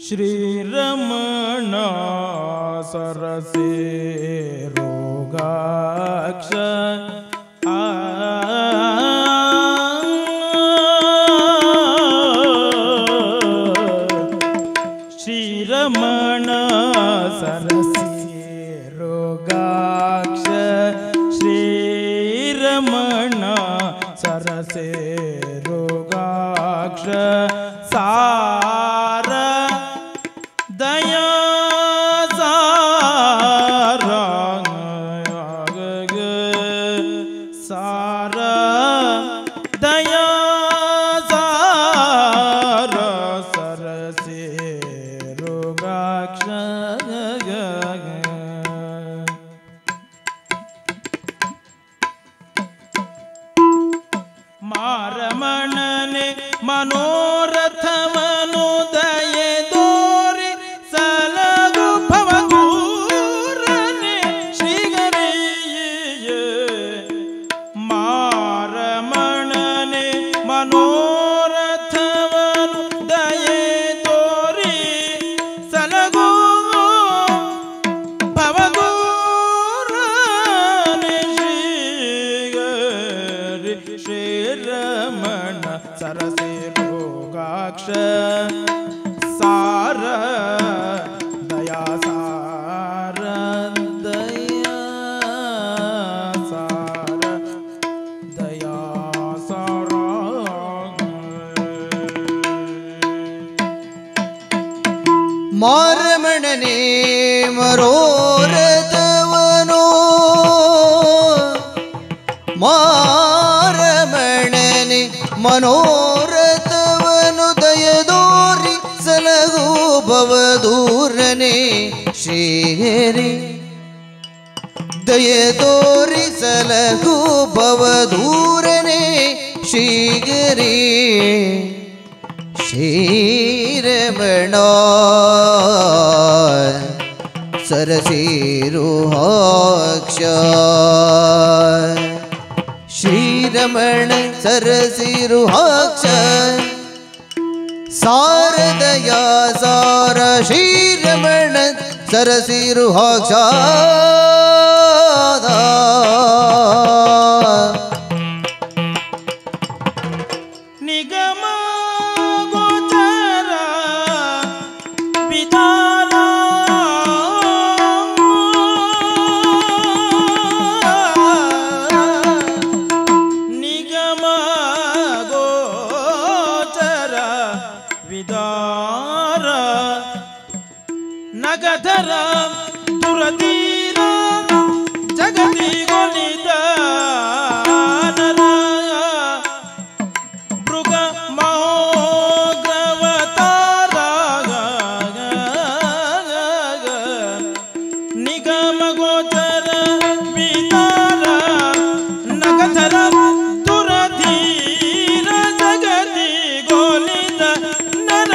ಶ್ರೀರಮಣ ಸರಸೆ ರೋಗಾಕ್ಷ ಶ್ರೀರಮಣ ಸರಸೆ ರೋಗಾಕ್ಷ ಶ್ರೀರಮಣ ಸರಸೆ ರೋಗಾಕ್ಷ ಸಾರ ದಯಾ ಸಾರ ಸಾರ ದಯಾ ಸಾರ ಸರಸೆ ರೋಗಾಕ್ಷ ಮಾರಮಣನೆ ಮನೋರಥವನು ದಯೆ ದೋರಿ ಸಲಗು ಭವದೂರನೆ ಶ್ರೀಗರಿಯೇ ಮಾರಮಣನೆ ಮನೋರಥವನು ದಯೆ ದೋರಿ ಸಲಗು ಭವದೂರನೆ ಶ್ರೀಗರಿ ಶ್ರೀರಮಣ ಸರಸೆ ರೋಗಾಕ್ಷ ಸಾರ ದಯಾ ಸಾರ ದಯಾ ಸಾರ ದಯಾ ಸಾರ ಮಾರಮಣನೆ ಮರೋರಥವನು ಮಾರಮಣನೆ ಮನೋರಥವನು ದಯದೋರಿ ಸಲಗು ಭವದೂರನೆ ಶ್ರೀಹರಿ ದಯದೋರಿ ಸಲಗು ಭವದೂರನೆ ಶ್ರೀಗರಿ ಶ್ರೀರಮಣ ಸರಸಿರುಹಾಕ್ಷ ಶ್ರೀರಮಣ ಸರಸಿರುಹಾಕ್ಷ ಸಾರದಯಾ ಸಾರ ಶ್ರೀರಮಣ ಸರಸಿರುಹಾಕ್ಷ ನಿಗಮ ಗೋಚರ ವಿಧಾನ ನಿಗಮ ಗೋಚರ ವಿದಾರ ನಗಧರ ದುರತೀರ ಜಗತಿ ಗೊಲಿದ ಮೃಗ ಮಹೋಗ್ರವತಾರ ನಿಗಮ ಗೋಚರ ವಿದಾರ ನಗಧರ ದುರಧೀರ ಜಗತಿ ಗೋಲಿದ ನರ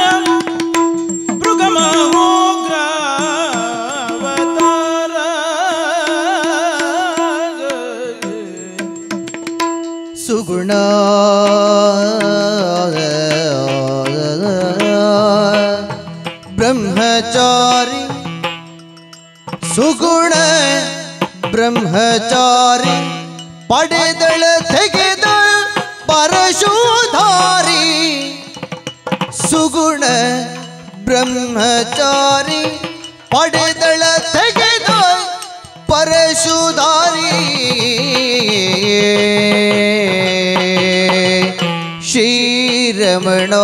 ಮೃಗ ಮಹೋಗ್ರವತಾರ ಸುಗುಣ ಬ್ರಹ್ಮಚಾರಿ ಸುಗುಣ ಬ್ರಹ್ಮಚಾರಿ ಪಡೆದಳ ತೆಗೆದ ಪರಶುಧಾರಿ ಸುಗುಣ ಬ್ರಹ್ಮಚಾರಿ ಪಡೆದಳ ತೆಗೆದ ಪರಶುಧಾರಿ ಶ್ರೀರಮಣ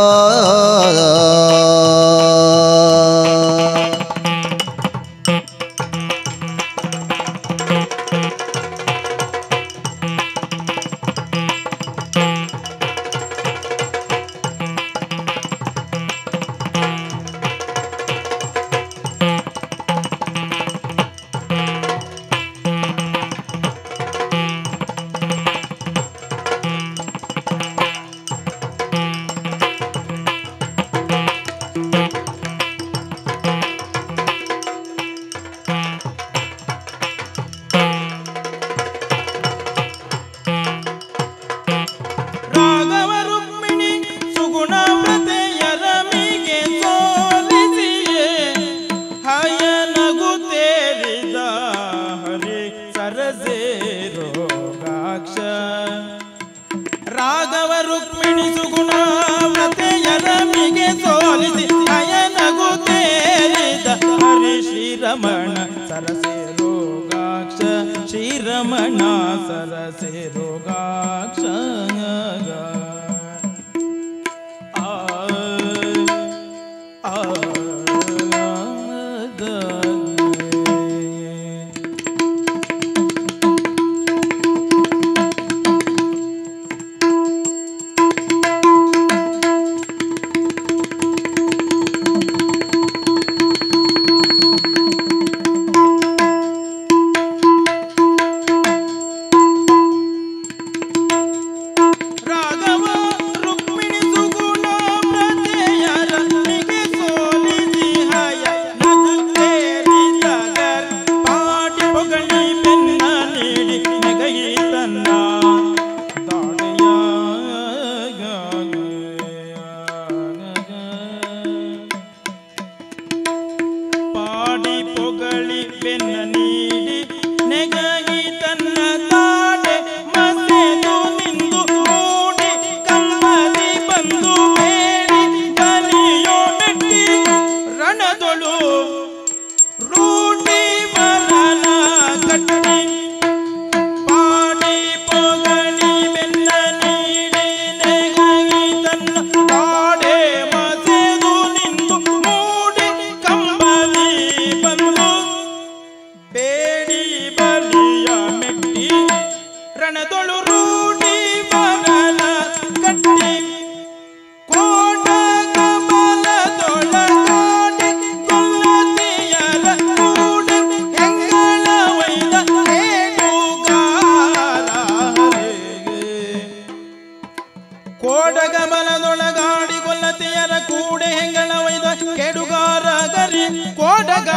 ಮಗ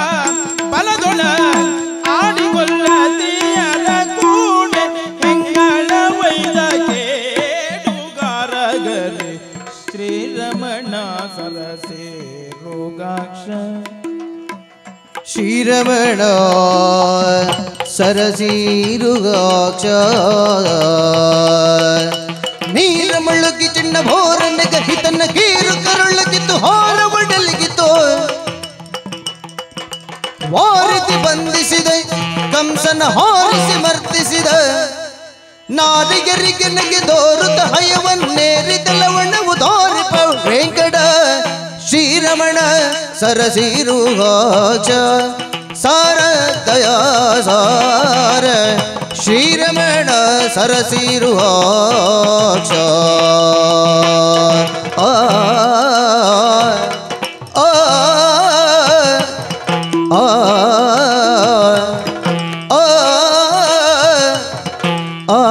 ಬಲದೊಳ ಆಡಿಗೊಲ್ಲದಿಯರ ಕೂಡೆ ಹೆಂಗಳ ವೈದ ಕೇಡುಗಾರಗರೆ ಶ್ರೀರಮಣ ಸರಸೆ ರೋಗಾಕ್ಷ ಶ್ರೀರಮಣ ಸರಸೀರುಗಾಕ್ಷ ನೀರ ಮುಳುಗಿ ಚಿಣ್ಣ ಭೋರನ ಗಹಿತನ ಕೀರು ಕರುಳಗಿತ್ತು ಹಾರ ಒಡಲಿಗಿತ್ತು ವಾರಿತಿ ಬಂಧಿಸಿದ ಕಂಸನ ಹಾರಿಸಿ ಮರ್ತಿಸಿದ ನಾರಿಗರಿಗೆ ನಗೆ ದೋರುತ ಹಯವನ್ನೇರಿದ ಲವಣವು ದೋರಿಪ ವೆಂಕಟ ಶ್ರೀರಮಣ ಸರಸೀರುಗಾಕ್ಷ ಸಾರ ದಯಾ ಸಾರ ಶ್ರೀರಮಣ ಸರಸೀರುಗಾಕ್ಷ ಆ ಆ ಆ ಆ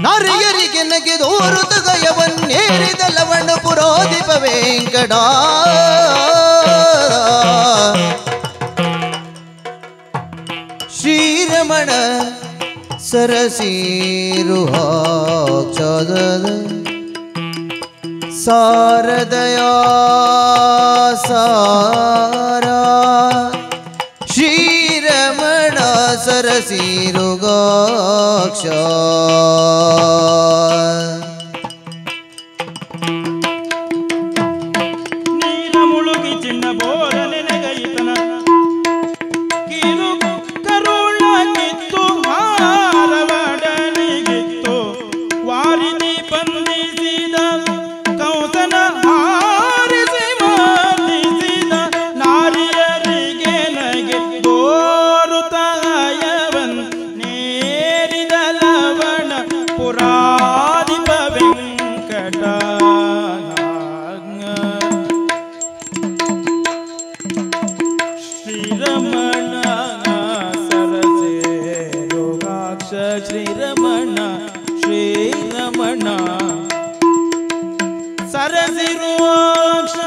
ನಾರಿಯರಿಗೆ ನಗೆ ದೋರುತ ಗಯವನ್ನೇರಿದ ಲವಣ ಪುರೋಧಿಪ ವೆಂಕಟ ಶ್ರೀರಮಣ ಸರಸೀರುಗಾಕ್ಷ ಸಾರದಯಾ ಸಾರ ಶ್ರೀರಮಣ ಸರಸೀರುಗಾಕ್ಷ ನೀರ ಮುಳುಗಿ ಚಿನ್ನ ಬೋರನೆ ನೆಗಯಿತನ ಕಿರು ಕರುಳ ಕಿತ್ತು ಹಾರವಡನಿಗಿತ್ತು ವಾರಿದಿ ಬಂಧಿಸಿದ ಕಂಸನ ಹಾರಿಸಿ ಮರ್ದಿಸಿದ ನಾರಿಯರಿಗೆ ನಗೆ ದೋರುತಾಯವನ್ ನೇರಿದ ಲವಣ ಪುರಾಧಿಪ ವೆಂಕಟ ಶ್ರೀರಮಣ ಸರಸೆ ರೋಗಾಕ್ಷ ಶ್ರೀರಮಣ ಶ್ರೀರಮಣ ಸರಸಿರುವಾಕ್ಷ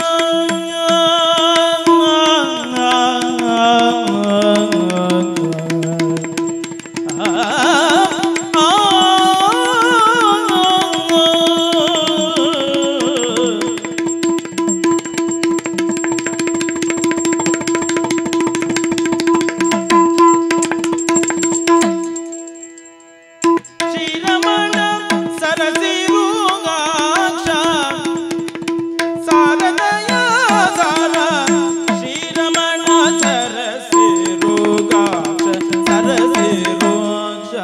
ಶ್ರೀರಮಣ ಸರಸಿರುಗಾಕ್ಷ ಸಾರದಯ ಸಾರ ಶ್ರೀರಮಣ ಸರಸಿರುಗಾಕ್ಷ ಸರಸಿರುಗಾಕ್ಷ